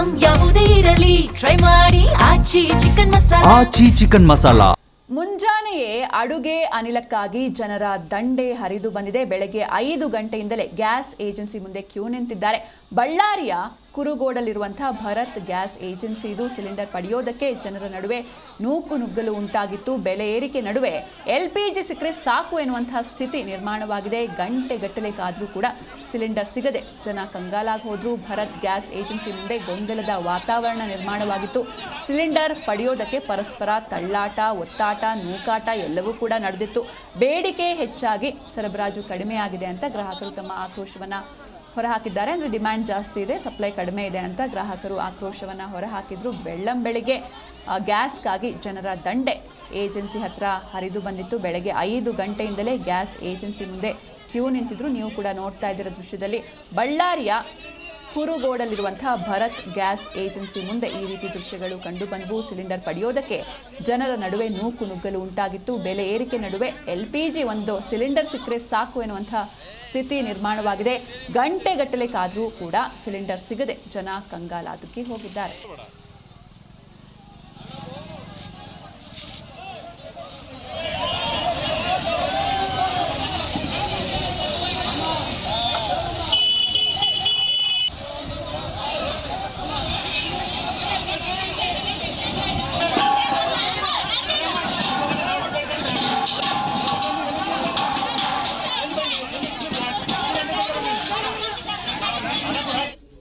Item ಯಾವುದೇ ಇರಲಿ try ಮಾಡಿ ಆಚಿ ಚಿಕನ್ ಮಸಾಲಾ. ಮುಂಜಾನೆಯೇ ಅಡುಗೆ ಅನಿಲಕ್ಕಾಗಿ ಜನರ ದಂಡೆ ಹರಿದು ಬಂದಿದೆ. ಬೆಳಗ್ಗೆ 5 ಗಂಟೆಯಿಂದಲೇ ಗ್ಯಾಸ್ ಏಜೆನ್ಸಿ ಮುಂದೆ ಕ್ಯೂ ನಿಂತಿದ್ದಾರೆ. ಬಳ್ಳಾರಿಯ ಕುರುಗೋಡಲ್ಲಿರುವಂತಹ ಭರತ್ ಗ್ಯಾಸ್ ಏಜೆನ್ಸಿ ಇದು. ಸಿಲಿಂಡರ್ ಪಡೆಯೋದಕ್ಕೆ ಜನರ ನಡುವೆ ನೂಕು ನುಗ್ಗಲು ಉಂಟಾಗಿತ್ತು. ಬೆಲೆ ಏರಿಕೆ ನಡುವೆ LPG ಸಿಕ್ಕರೆ ಸಾಕು ಎನ್ನುವಂತಹ ಸ್ಥಿತಿ ನಿರ್ಮಾಣವಾಗಿದೆ. ಗಂಟೆಗಟ್ಟಲೆ ಕಾದ್ರೂ ಕೂಡ ಸಿಲಿಂಡರ್ ಸಿಗದೆ ಜನ ಕಂಗಾಲಾಗಿ ಹೋದ್ರು. ಭರತ್ ಗ್ಯಾಸ್ ಏಜೆನ್ಸಿ ಮುಂದೆ ಗೊಂದಲದ ವಾತಾವರಣ ನಿರ್ಮಾಣವಾಗಿತ್ತು. ಸಿಲಿಂಡರ್ ಪಡೆಯೋದಕ್ಕೆ ಪರಸ್ಪರ ತಳ್ಳಾಟ, ಒತ್ತಾಟ, ನೂಕಾಟ ಎಲ್ಲವೂ ಕೂಡ ನಡೆದಿತ್ತು. ಬೇಡಿಕೆ ಹೆಚ್ಚಾಗಿ ಸರಬರಾಜು ಕಡಿಮೆಯಾಗಿದೆ ಅಂತ ಗ್ರಾಹಕರು ತಮ್ಮ ಆಕ್ರೋಶವನ್ನ ಹೊರಹಾಕಿದ್ದಾರೆ. ಅಂದರೆ ಡಿಮ್ಯಾಂಡ್ ಜಾಸ್ತಿ ಇದೆ, ಸಪ್ಲೈ ಕಡಿಮೆ ಇದೆ ಅಂತ ಗ್ರಾಹಕರು ಆಕ್ರೋಶವನ್ನು ಹೊರಹಾಕಿದ್ರು. ಬೆಳ್ಳಂಬೆಳಿಗ್ಗೆ ಗ್ಯಾಸ್ಗಾಗಿ ಜನರ ದಂಡೆ ಏಜೆನ್ಸಿ ಹತ್ರ ಹರಿದು ಬಂದಿತ್ತು. ಬೆಳಗ್ಗೆ 5 ಗಂಟೆಯಿಂದಲೇ ಗ್ಯಾಸ್ ಏಜೆನ್ಸಿ ಮುಂದೆ ಕ್ಯೂ ನಿಂತಿದ್ರು. ನೀವು ಕೂಡ ನೋಡ್ತಾ ಇದ್ದೀರ ದೃಶ್ಯದಲ್ಲಿ. ಬಳ್ಳಾರಿಯ ಕುರುಗೋಡಲ್ಲಿರುವಂತಹ ಭರತ್ ಗ್ಯಾಸ್ ಏಜೆನ್ಸಿ ಮುಂದೆ ಈ ರೀತಿ ದೃಶ್ಯಗಳು ಕಂಡು ಬಂದವು. ಸಿಲಿಂಡರ್ ಪಡೆಯೋದಕ್ಕೆ ಜನರ ನಡುವೆ ನೂಕು ನುಗ್ಗಲು ಉಂಟಾಗಿತ್ತು. ಬೆಲೆ ಏರಿಕೆ ನಡುವೆ LPG ಒಂದು ಸಿಲಿಂಡರ್ ಸಿಕ್ಕರೆ ಸಾಕು ಎನ್ನುವಂತಹ ಸ್ಥಿತಿ ನಿರ್ಮಾಣವಾಗಿದೆ. ಗಂಟೆಗಟ್ಟಲೆ ಕಾದರೂ ಕೂಡ ಸಿಲಿಂಡರ್ ಸಿಗದೆ ಜನ ಕಂಗಾಲಾಗಿ ಹೋಗಿದ್ದಾರೆ.